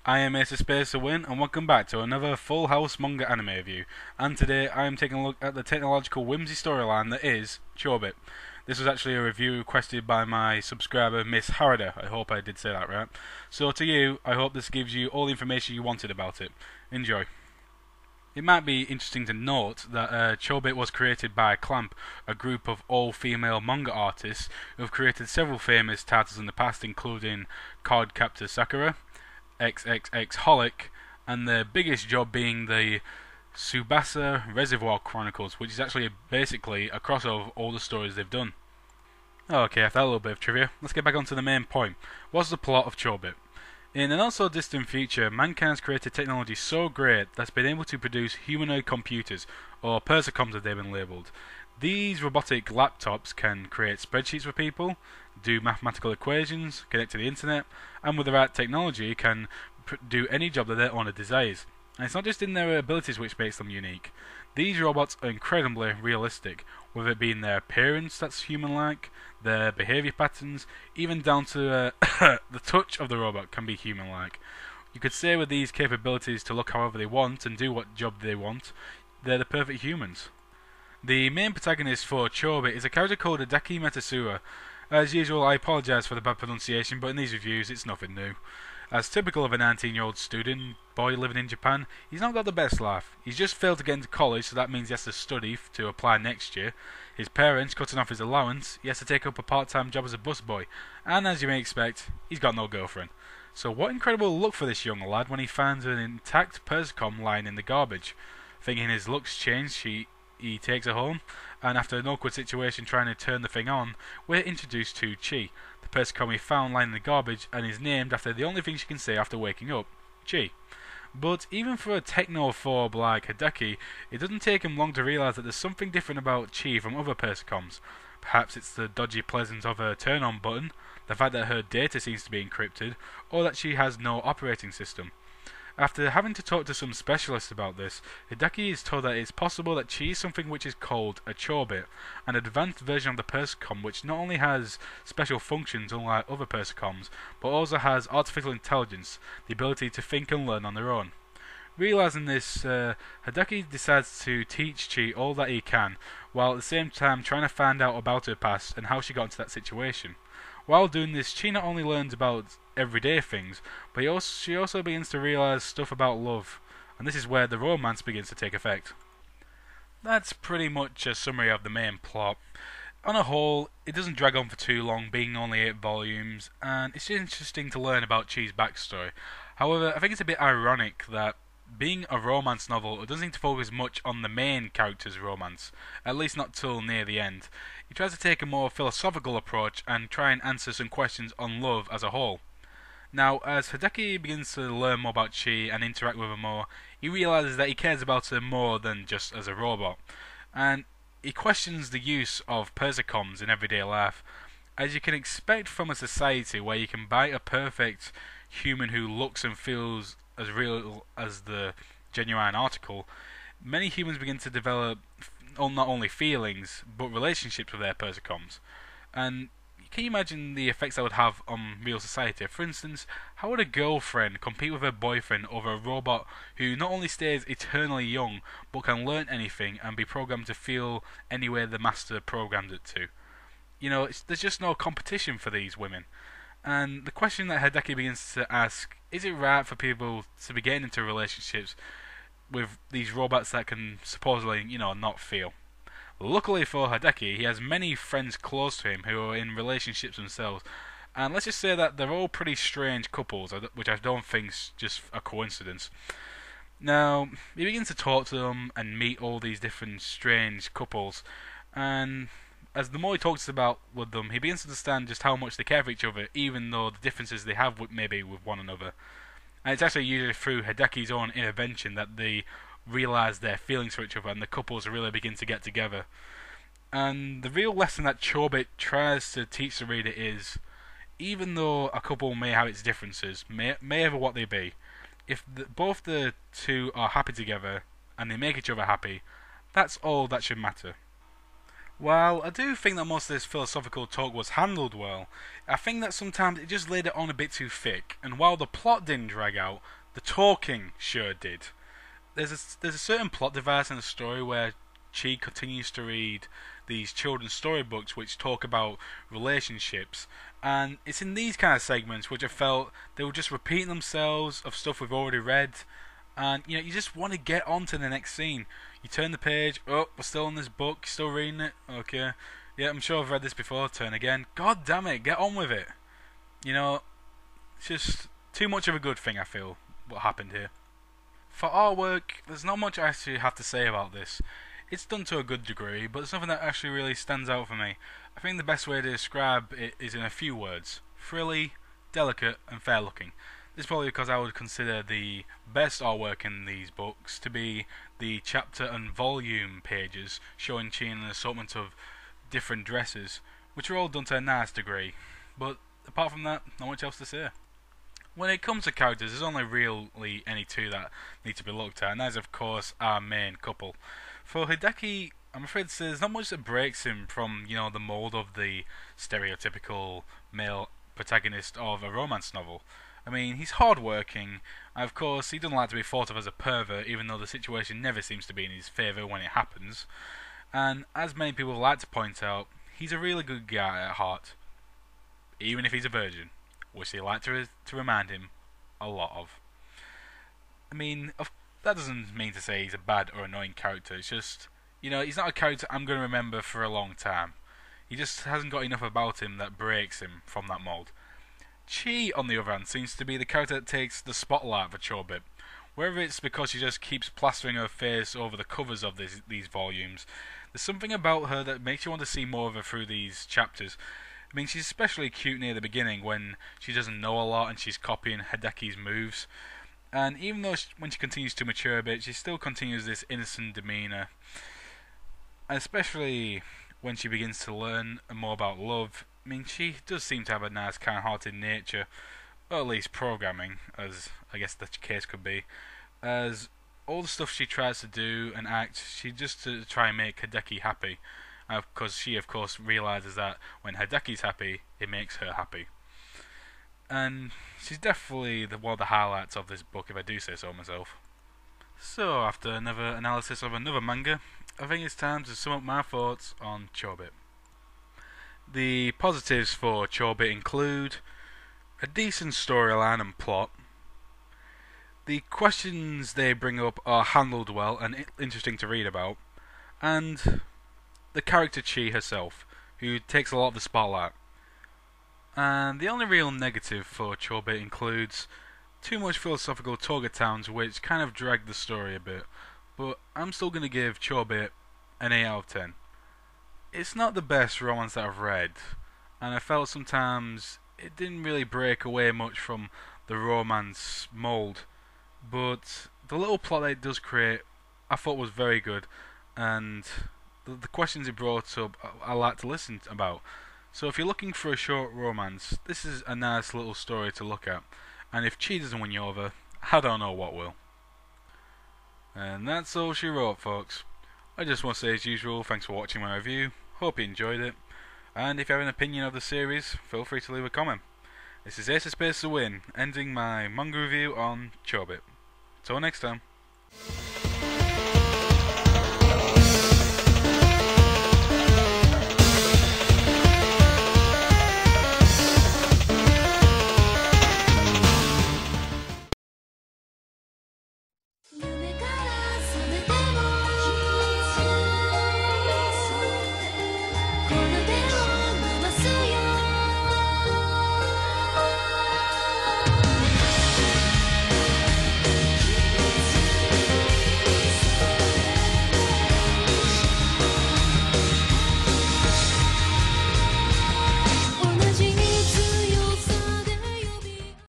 I am AceofSpadesFTW and welcome back to another Fullhouse manga anime review. And today I am taking a look at the technological whimsy storyline that is Chobit. This was actually a review requested by my subscriber Miss Harada. I hope I did say that right. So to you, I hope this gives you all the information you wanted about it. Enjoy. It might be interesting to note that Chobit was created by Clamp, a group of all-female manga artists who have created several famous titles in the past, including Card Captor Sakura, XXX Holic, and their biggest job being the Tsubasa Reservoir Chronicles, which is actually basically a crossover of all the stories they've done. Okay, after that little bit of trivia, let's get back onto the main point. What's the plot of Chobit? In a not so distant future, mankind has created technology so great that's been able to produce humanoid computers, or persocoms as they've been labelled. These robotic laptops can create spreadsheets for people, do mathematical equations, connect to the internet, and with the right technology can do any job that their owner desires. And it's not just in their abilities which makes them unique. These robots are incredibly realistic, whether it be in their appearance that's human-like, their behaviour patterns, even down to the touch of the robot can be human-like. You could say with these capabilities to look however they want and do what job they want, they're the perfect humans. The main protagonist for Chobit is a character called Hideki Metasura. As usual, I apologise for the bad pronunciation, but in these reviews it's nothing new. As typical of a 19-year-old student boy living in Japan, he's not got the best life. He's just failed to get into college, so that means he has to study to apply next year. His parents cutting off his allowance, he has to take up a part-time job as a busboy, and as you may expect, he's got no girlfriend. So what incredible luck for this young lad when he finds an intact persicom lying in the garbage. Thinking his luck's changed, he takes her home, and after an awkward situation trying to turn the thing on, we're introduced to Chi, the persicom he found lying in the garbage, and is named after the only thing she can say after waking up, Chi. But even for a technophobe like Hideki, it doesn't take him long to realise that there's something different about Chi from other persicoms. Perhaps it's the dodgy presence of her turn-on button, the fact that her data seems to be encrypted, or that she has no operating system. After having to talk to some specialists about this, Hideki is told that it's possible that Chi is something which is called a Chobit, an advanced version of the persicom which not only has special functions unlike other persicoms, but also has artificial intelligence, the ability to think and learn on their own. Realising this, Hideki decides to teach Chi all that he can, while at the same time trying to find out about her past and how she got into that situation. While doing this, Chi not only learns about everyday things, but she also begins to realise stuff about love, and this is where the romance begins to take effect. That's pretty much a summary of the main plot. On a whole, it doesn't drag on for too long, being only 8 volumes, and it's interesting to learn about Chi's backstory. However, I think it's a bit ironic that being a romance novel, it doesn't seem to focus much on the main character's romance, at least not till near the end. He tries to take a more philosophical approach and try and answer some questions on love as a whole. Now, as Hideki begins to learn more about Chi and interact with her more, he realises that he cares about her more than just as a robot, and he questions the use of persicoms in everyday life. As you can expect from a society where you can buy a perfect human who looks and feels as real as the genuine article, many humans begin to develop not only feelings but relationships with their persicoms. And can you imagine the effects that would have on real society? For instance, how would a girlfriend compete with her boyfriend over a robot who not only stays eternally young but can learn anything and be programmed to feel any way the master programmed it to? You know, there's just no competition for these women. And the question that Hideki begins to ask, is it right for people to be getting into relationships with these robots that can supposedly, not feel? Luckily for Hideki, he has many friends close to him who are in relationships themselves, and let's just say that they're all pretty strange couples, which I don't think is just a coincidence. Now, he begins to talk to them and meet all these different strange couples, and as the more he talks about with them, he begins to understand just how much they care for each other, even though the differences they have maybe with one another. And it's actually usually through Hideki's own intervention that they realise their feelings for each other and the couples really begin to get together. And the real lesson that Chobit tries to teach the reader is, even though a couple may have its differences, may ever what they be, if both the two are happy together and they make each other happy, that's all that should matter. While I do think that most of this philosophical talk was handled well, I think that sometimes it just laid it on a bit too thick, and while the plot didn't drag out, The talking sure did. There's a certain plot device in the story where Chi continues to read these children's storybooks which talk about relationships, and it's in these kind of segments which I felt they were just repeating themselves of stuff we've already read, and you just want to get on to the next scene. You turn the page, oh, we're still in this book, still reading it, okay, yeah, I'm sure I've read this before, turn again, god damn it, get on with it. It's just too much of a good thing, I feel, what happened here. For artwork, there's not much I actually have to say about this. It's done to a good degree, but there's nothing that actually really stands out for me. I think the best way to describe it is in a few words: frilly, delicate, and fair looking. This is probably because I would consider the best artwork in these books to be the chapter and volume pages showing Chi in an assortment of different dresses, which are all done to a nice degree. But apart from that, not much else to say. When it comes to characters, there's only really any two that need to be looked at, and that is of course our main couple. For Hideki, I'm afraid to say there's not much that breaks him from, the mould of the stereotypical male protagonist of a romance novel. I mean, he's hard-working, and of course he doesn't like to be thought of as a pervert, even though the situation never seems to be in his favour when it happens. And as many people like to point out, he's a really good guy at heart, even if he's a virgin, which they like to remind him a lot of. I mean, that doesn't mean to say he's a bad or annoying character. It's just, he's not a character I'm going to remember for a long time. He just hasn't got enough about him that breaks him from that mould. Chi, on the other hand, seems to be the character that takes the spotlight for Chobit. Whether it's because she just keeps plastering her face over the covers of these volumes, there's something about her that makes you want to see more of her through these chapters. I mean, she's especially cute near the beginning when she doesn't know a lot and she's copying Hideki's moves. And even though when she continues to mature a bit, she still continues this innocent demeanour. Especially when she begins to learn more about love. I mean, she does seem to have a nice, kind-hearted nature, or at least programming, as I guess the case could be. As all the stuff she tries to do and act, she just to try and make Hideki happy. Because she, of course, realises that when Hideki's happy, it makes her happy. And she's definitely one of the highlights of this book, if I do say so myself. So, after another analysis of another manga, I think it's time to sum up my thoughts on Chobit. The positives for Chobit include a decent storyline and plot. The questions they bring up are handled well and interesting to read about. And the character Chi herself, who takes a lot of the spotlight. And the only real negative for Chobit includes too much philosophical toga towns which kind of drag the story a bit, but I'm still going to give Chobit an 8 out of 10. It's not the best romance that I've read, and I felt sometimes it didn't really break away much from the romance mould, but the little plot that it does create I thought was very good, and the questions it brought up I like to listen about. So if you're looking for a short romance, this is a nice little story to look at. And if Chi doesn't win you over, I don't know what will. And that's all she wrote, folks. I just want to say as usual, thanks for watching my review. Hope you enjoyed it. And if you have an opinion of the series, feel free to leave a comment. This is AceofSpadesFTW, ending my manga review on Chobit. Till next time.